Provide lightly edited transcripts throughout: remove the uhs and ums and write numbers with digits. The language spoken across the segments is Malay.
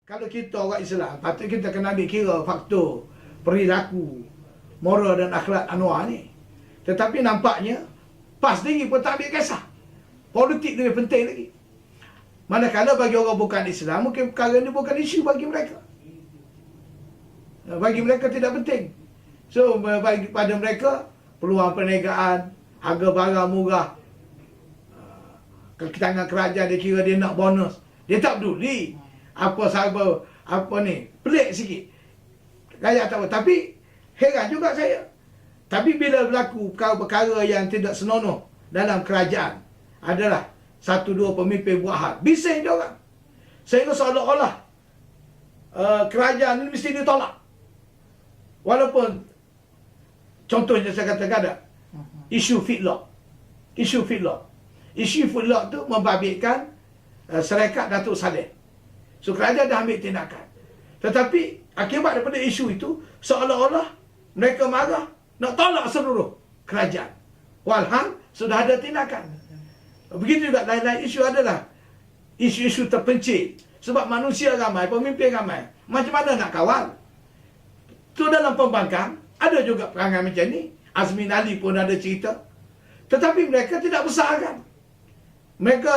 Kalau kita orang Islam, patut kita kena ambil kira faktor perilaku, moral dan akhlak Anwar ni. Tetapi nampaknya PAS sendiri pun tak ambil kisah. Politik lebih penting lagi. Manakala bagi orang bukan Islam, mungkin perkara ni bukan isu bagi mereka. Bagi mereka tidak penting. So, bagi pada mereka, peluang perniagaan, harga barang murah, tangan kerajaan dia kira dia nak bonus. Dia tak peduli. Apa ni, pelik sikit. Rakyat tak apa. Tapi, heran juga saya. Tapi bila berlaku perkara-perkara yang tidak senonoh dalam kerajaan, adalah satu dua pemimpin buat hal, bising dia orang. Sehingga seolah-olah kerajaan ini mesti ditolak. Walaupun, contohnya saya katakan ada, isu feedlot. Isu feedlot. Isu feedlot tu membabitkan syarikat Datuk Saleh. So, kerajaan dah ambil tindakan. Tetapi, akibat daripada isu itu, seolah-olah mereka marah, nak tolak seluruh kerajaan. Walhal, sudah ada tindakan. Begitu juga lain-lain isu adalah isu-isu terpencil. Sebab manusia ramai, pemimpin ramai. Macam mana nak kawal? Tu dalam pembangkang, ada juga perangai macam ni. Azmin Ali pun ada cerita. Tetapi mereka tidak besarkan. Mereka,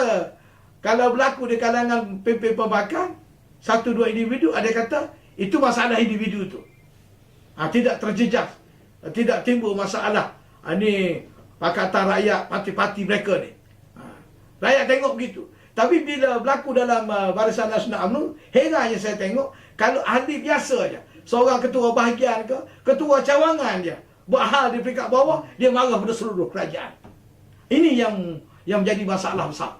kalau berlaku di kalangan pemimpin pembangkang, satu dua individu, ada kata, itu masalah individu tu. Tidak terjejas. Tidak timbul masalah. Ini Pakatan Rakyat, parti-parti mereka ni. Rakyat tengok begitu. Tapi bila berlaku dalam Barisan Nasional UMNO, herannya saya tengok, kalau ahli biasa je, seorang ketua bahagian ke, ketua cawangan je, buat hal di peringkat bawah, dia marah pada seluruh kerajaan. Ini yang menjadi masalah besar.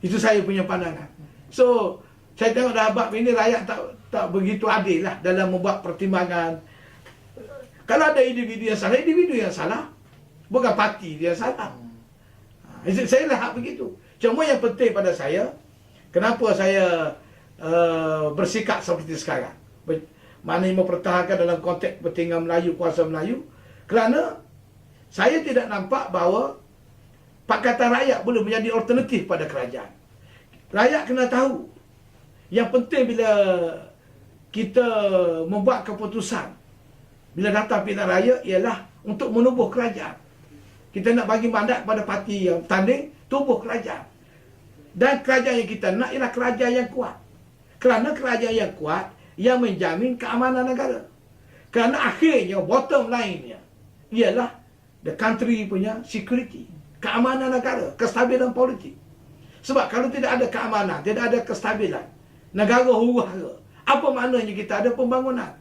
Itu saya punya pandangan. So, saya tengok dah bab ini rakyat tak begitu adil lah dalam membuat pertimbangan. Kalau ada individu yang salah, individu yang salah. Bukan parti dia yang salah. Saya lihat begitu. Cuma yang penting pada saya, kenapa saya bersikap seperti sekarang. Maknanya mempertahankan dalam konteks kepentingan Melayu, kuasa Melayu. Kerana saya tidak nampak bahawa Pakatan Rakyat boleh menjadi alternatif pada kerajaan. Rakyat kena tahu. Yang penting bila kita membuat keputusan, bila datang pilihan raya, ialah untuk menubuh kerajaan. Kita nak bagi mandat kepada parti yang tanding, tubuh kerajaan. Dan kerajaan yang kita nak ialah kerajaan yang kuat. Kerana kerajaan yang kuat, yang menjamin keamanan negara. Kerana akhirnya, bottom line-nya, ialah the country punya security. Keamanan negara, kestabilan politik. Sebab kalau tidak ada keamanan, tidak ada kestabilan, negara huru-hara, apa maknanya kita ada pembangunan?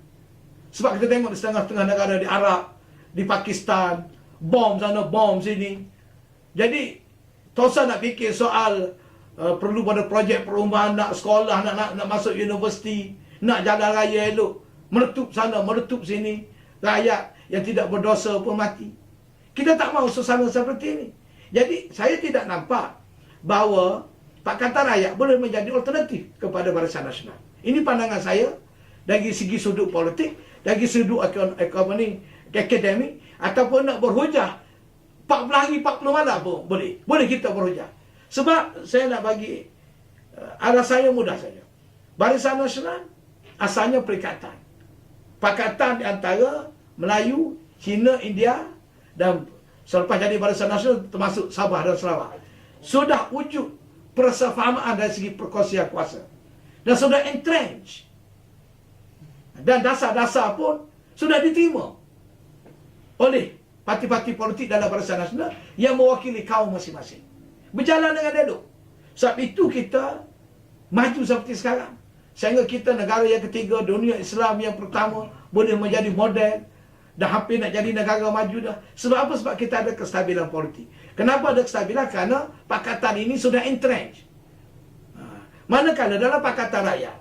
Sebab kita tengok di setengah-setengah negara di Arab, di Pakistan, bom sana, bom sini. Jadi, tak usah nak fikir soal perlu pada projek perumahan, nak sekolah, nak masuk universiti, nak jalan raya elok, meletup sana, meletup sini. Rakyat yang tidak berdosa pun mati. Kita tak mahu suasana seperti ini. Jadi, saya tidak nampak bahawa Pakatan Rakyat boleh menjadi alternatif kepada Barisan Nasional. Ini pandangan saya dari segi sudut politik, dari sudut ekonomi, akademik, ataupun nak berhujah 40 hari 40 malam pun boleh. Boleh kita berhujah. Sebab saya nak bagi alasannya mudah saja. Barisan Nasional asalnya perikatan. Pakatan di antara Melayu, Cina, India dan selepas jadi Barisan Nasional termasuk Sabah dan Sarawak. Sudah wujud persefahaman dari segi perkongsian kuasa. Dan sudah entrench. Dan dasar-dasar pun sudah diterima oleh parti-parti politik dalam Barisan Nasional yang mewakili kaum masing-masing. Berjalan dengan elok. Sebab itu kita maju seperti sekarang. Sehingga kita negara yang ketiga, dunia Islam yang pertama, boleh menjadi model. Dah hampir nak jadi negara maju dah. Sebab apa? Sebab kita ada kestabilan politik. Kenapa ada kestabilan? Kerana Pakatan ini sudah entrench. Manakala dalam Pakatan Rakyat,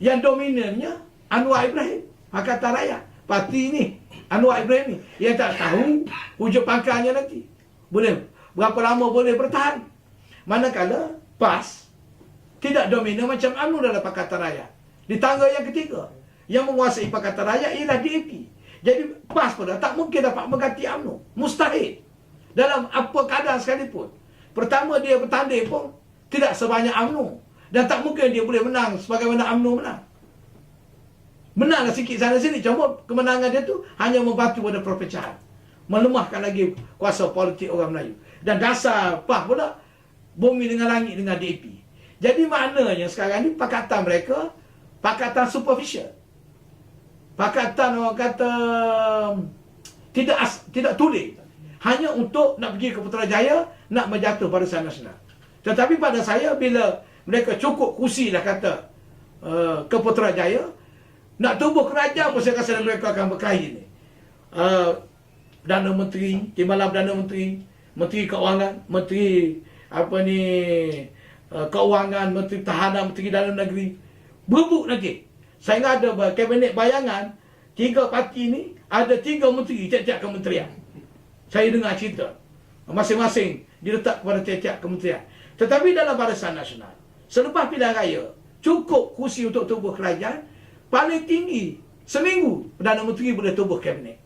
yang dominannya Anwar Ibrahim, Pakatan Rakyat. Parti ini, Anwar Ibrahim ni, yang tak tahu hujung pangkalnya nanti. Boleh, berapa lama boleh bertahan. Manakala PAS tidak dominan macam UMNO dalam Pakatan Rakyat. Di tangga yang ketiga, yang menguasai Pakatan Rakyat ialah DAP. Jadi PAS pun tak mungkin dapat mengganti UMNO. Mustahil. Dalam apa keadaan sekalipun. Pertama dia bertanding pun tidak sebanyak UMNO. Dan tak mungkin dia boleh menang sebagaimana UMNO menang. Menanglah sikit sana sini, cuma kemenangan dia tu hanya membantu pada perpecahan, melemahkan lagi kuasa politik orang Melayu. Dan dasar PAH pula bumi dengan langit dengan DAP. Jadi maknanya sekarang ni pakatan mereka pakatan superficial. Pakatan orang kata tidak tulis. Hanya untuk nak pergi ke Putrajaya, nak menjatuh Barisan Nasional. Tetapi pada saya, bila mereka cukup kursi lah kata ke Putrajaya, nak tubuh kerajaan pun saya rasa mereka akan berkahwin ni. Perdana Menteri, Timbalan Perdana Menteri, Menteri Keuangan, Menteri Keuangan, Menteri Tahanan, Menteri Dalam Negeri. Berebut nanti. Saya ingat ada kabinet bayangan, 3 parti ni ada 3 menteri tiap-tiap kementerian. Saya dengar cerita. Masing-masing diletak kepada tiap-tiap kementerian. Tetapi dalam Barisan Nasional, selepas pilihan raya, cukup kursi untuk tubuh kerajaan, paling tinggi seminggu Perdana Menteri boleh tubuh kabinet.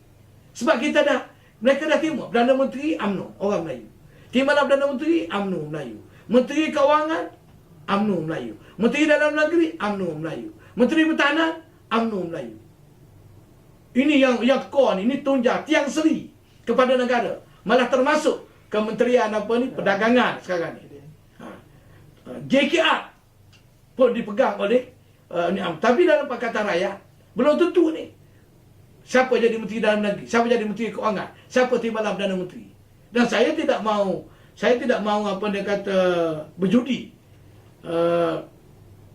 Sebab mereka dah terima Perdana Menteri UMNO, orang Melayu. Timbalan Perdana Menteri UMNO Melayu. Menteri Keuangan UMNO Melayu. Menteri Dalam Negeri UMNO Melayu. Menteri Pertahanan UMNO Melayu. Ini yang core ni, ini tunjang tiang seri kepada negara. Malah termasuk kementerian perdagangan sekarang ni. JKR pun dipegang oleh tapi dalam Pakatan Rakyat belum tentu ni siapa jadi Menteri Dalam Negeri, siapa jadi Menteri Keuangan, siapa Timbalan Perdana Menteri. Dan saya tidak mahu berjudi,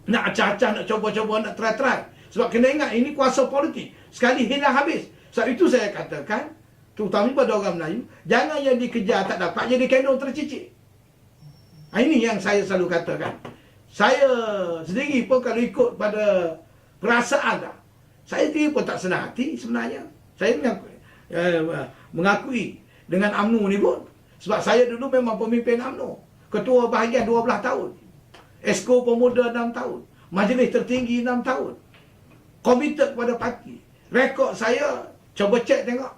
nak acah-acah, nak cuba-cuba, nak try-try. Sebab kena ingat, ini kuasa politik, sekali hilang habis. Sebab itu saya katakan, terutama pada orang Melayu, jangan yang dikejar tak dapat jadi kandung tercicik. Ini yang saya selalu katakan. Saya sendiri pun kalau ikut pada perasaan tak, saya sendiri pun tak senang hati sebenarnya. Saya mengakui dengan UMNO ni pun. Sebab saya dulu memang pemimpin UMNO. Ketua bahagian 12 tahun. Esko Pemuda 6 tahun. Majlis tertinggi 6 tahun. Komited kepada parti. Rekod saya, cuba cek tengok.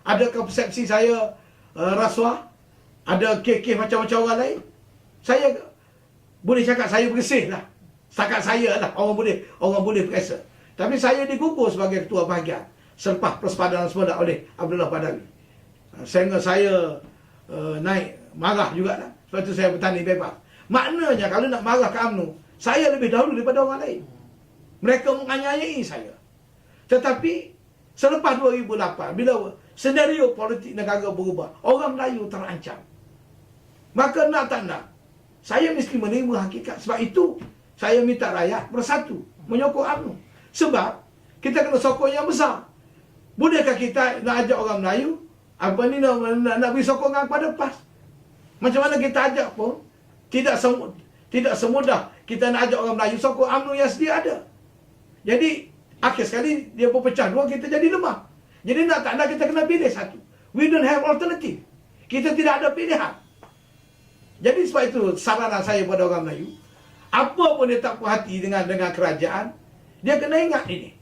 Adakah persepsi saya rasuah? Ada kes-kes macam-macam orang lain? Saya boleh cakap saya bersih lah. Setakat saya lah orang boleh perasa. Tapi saya digugur sebagai ketua bahagian selepas persepadanan semula oleh Abdullah Padawi. Sehingga saya naik marah jugalah. Sebab itu saya bertanding bebas. Maknanya kalau nak marah ke UMNO, saya lebih dahulu daripada orang lain. Mereka menganiayai saya. Tetapi selepas 2008, bila senario politik negara berubah, orang Melayu terancam. Maka nak tak nak, saya mesti menerima hakikat. Sebab itu saya minta rakyat bersatu menyokong UMNO. Sebab kita kena sokong yang besar. Bolehkah kita nak ajak orang Melayu nak beri sokongan kepada PAS? Macam mana kita ajak pun tidak semudah kita nak ajak orang Melayu sokong UMNO yang sedia ada. Jadi akhir sekali dia berpecah dua, kita jadi lemah. Jadi nak tak nak kita kena pilih satu. We don't have alternative. Kita tidak ada pilihan. Jadi sebab itu saranan saya pada orang Melayu, apa pun dia tak puas hati dengan kerajaan, dia kena ingat ini.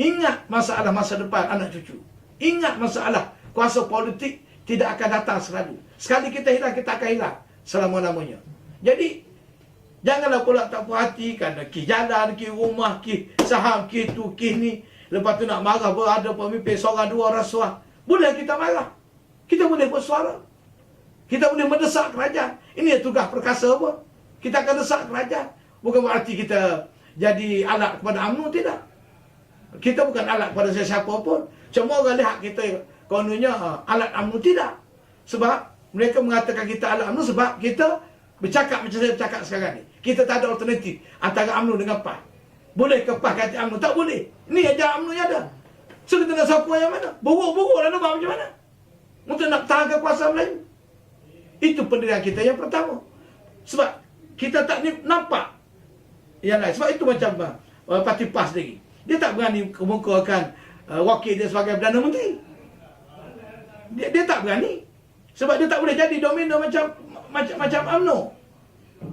Ingat masalah masa depan anak cucu. Ingat masalah kuasa politik tidak akan datang selalu. Sekali kita hilang, kita akan hilang selama-lamanya. Jadi janganlah pula tak puas hati kerana kes jalan, kes rumah, kes saham, kes tu, kes ni. Lepas tu nak marah ada pemimpin seorang dua rasuah. Boleh kita marah. Kita boleh bersuara. Kita boleh mendesak kerajaan. Ini tugas perkasa apa? Kita akan desak kerajaan. Bukan berarti kita jadi alat kepada UMNO, tidak. Kita bukan alat kepada sesiapa pun. Cuma orang lihat kita kononnya alat UMNO, tidak. Sebab mereka mengatakan kita alat UMNO sebab kita bercakap macam saya bercakap sekarang ni. Kita tak ada alternatif antara UMNO dengan PAS. Boleh ke PAS kata UMNO? Tak boleh. Ni aja UMNO yang ada. So kita nak siapa yang mana? Buruk-buruk lah nampak macam mana? Untuk nak tahan kekuasaan Melayu. Itu pendirian kita yang pertama. Sebab kita tak nampak yang lain. Sebab itu macam parti PAS lagi. Dia tak berani kemukakan wakil dia sebagai Perdana Menteri. Dia tak berani. Sebab dia tak boleh jadi domino macam UMNO.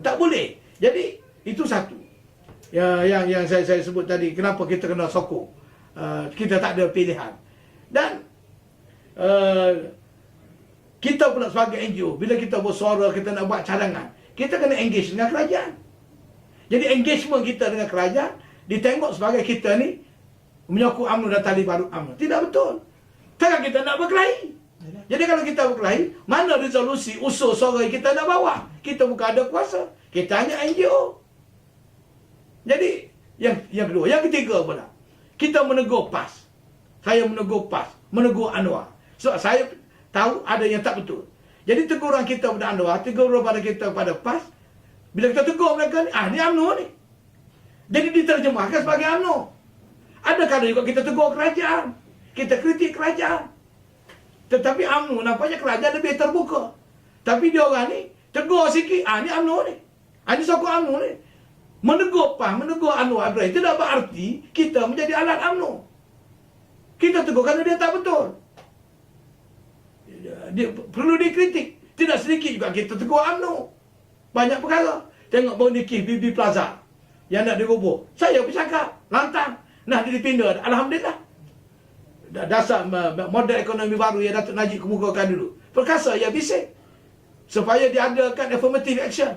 Tak boleh. Jadi itu satu. Yang saya sebut tadi, kenapa kita kena sokong. Kita tak ada pilihan. Dan kita pula sebagai NGO, bila kita bersuara, kita nak buat cadangan, kita kena engage dengan kerajaan. Jadi engagement kita dengan kerajaan ditengok sebagai kita ni menyokong UMNO dan tali baru UMNO. Tidak betul. Takkan kita nak berkelahi. Jadi kalau kita berkelahi, mana resolusi usul suara kita nak bawa? Kita bukan ada kuasa. Kita hanya NGO. Jadi yang kedua, yang ketiga pula, kita menegur PAS. Saya menegur PAS, menegur Anwar. Sebab saya tahu ada yang tak betul. Jadi teguran kita pada Anwar, teguran pada kita pada PAS, bila kita tegur mereka ni, ni UMNO ni. Jadi diterjemahkan sebagai UMNO. Ada kala juga kita tegur kerajaan. Kita kritik kerajaan. Tetapi UMNO nampaknya kerajaan lebih terbuka. Tapi dia orang ni tegur sikit, ni UMNO ni. Ni sokong UMNO ni. Menegur PAS, menegur Anwar Ibrahim tidak berarti kita menjadi alat UMNO. Kita tegur kerana dia tak betul. Dia perlu dikritik. Tidak sedikit juga kita tegur UMNO. Banyak perkara. Tengok baru nikih Bibi Plaza yang nak dirubah. Saya bercakap lantang. Nah, dia dipindah. Alhamdulillah. Dasar model ekonomi baru yang Datuk Najib kemukakan dulu. Perkasa ya bising. Supaya diadakan affirmative action.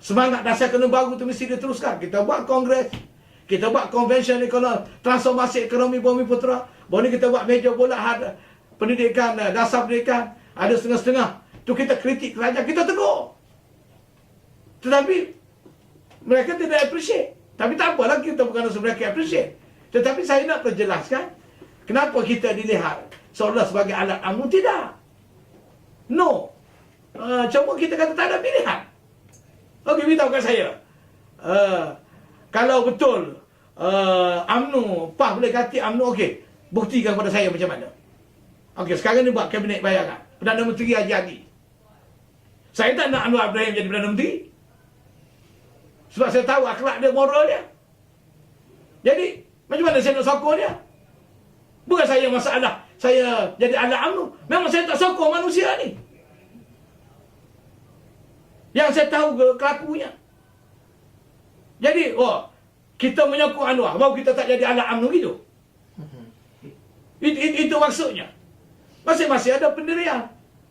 Semangat dasar ekonomi baru itu mesti diteruskan. Kita buat kongres. Kita buat convention ekonomi, transformasi ekonomi Bumi Putera. Baru ni kita buat meja bola pendidikan, dasar pendidikan. Ada setengah-setengah. Tu kita kritik kerajaan, kita tegur. Tetapi mereka tidak appreciate. Tapi tak apalah, kita bukan rasa mereka appreciate. Tetapi saya nak perjelaskan kenapa kita dilihat seolah sebagai alat UMNO. Tidak. No. Cuma kita kata tak ada pilihan. Okey, beritahu kat saya. Kalau betul UMNO, PAS boleh kata UMNO, okey, buktikan kepada saya macam mana. Okey, sekarang ni buat kabinet bayangan. Perdana Menteri Haji Hadi. Saya tak nak Anwar Ibrahim jadi Perdana Menteri. Sebab saya tahu akhlak dia, moral dia. Jadi, macam mana saya nak sokong dia? Bukan saya masalah saya jadi alat UMNO. Memang saya tak sokong manusia ni. Yang saya tahu kelakunya. Jadi, kita menyokong Anwar, baru kita tak jadi alat UMNO gitu. Itu maksudnya. Masing-masing ada pendirian.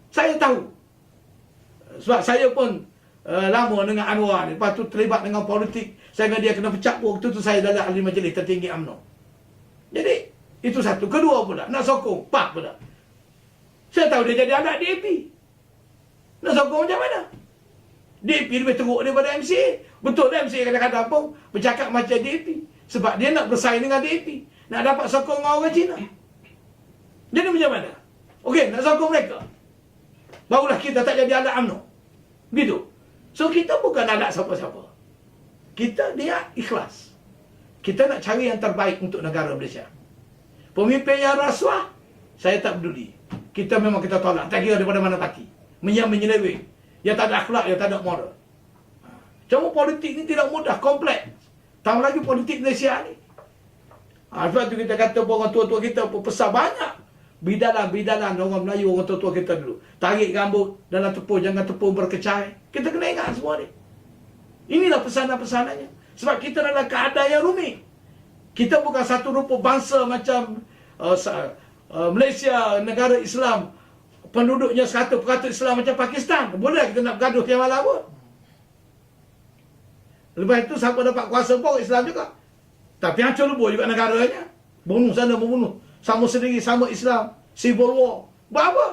Saya tahu. Sebab saya pun lama dengan Anwar ni. Lepas tu terlibat dengan politik. Saya dengan dia kena pecah pun. Waktu tu saya dalam ahli majlis tertinggi UMNO. Jadi, itu satu. Kedua pula, nak sokong PAS pula. Saya tahu dia jadi alat DAP. Nak sokong macam mana? DAP lebih teruk daripada MCA. Betul lah MCA kadang-kadang pun bercakap macam DAP. Sebab dia nak bersaing dengan DAP. Nak dapat sokong dengan orang Cina. Jadi macam mana? Okey, nak sokong mereka. Barulah kita tak jadi alat UMNO. Gitu. So, kita bukan alat siapa-siapa. Kita dia ikhlas. Kita nak cari yang terbaik untuk negara Malaysia. Pemimpin yang rasuah, saya tak peduli. Kita memang kita tolak. Tak kira daripada mana parti. Menyeleweng. Yang tak ada akhlak, yang tak ada moral. Cuma politik ni tidak mudah, kompleks. Tambah lagi politik Malaysia ni. Sebab tu kita kata orang tua-tua kita pesan banyak. Bidalan orang Melayu, orang tua-tua kita dulu. Tarik rambut dalam tepung, jangan tepung berkecai. Kita kena ingat semua ni. Inilah pesanan-pesanannya. Sebab kita dalam keadaan yang rumit. Kita bukan satu rupa bangsa macam Malaysia, negara Islam. Penduduknya 100% Islam macam Pakistan. Boleh kita nak bergaduh yang malam pun. Lepas itu siapa dapat kuasa pun Islam juga. Tapi hancur lebur juga negaranya. Bunuh sana membunuh. Sama sendiri, sama Islam. Civil war. Buat apa?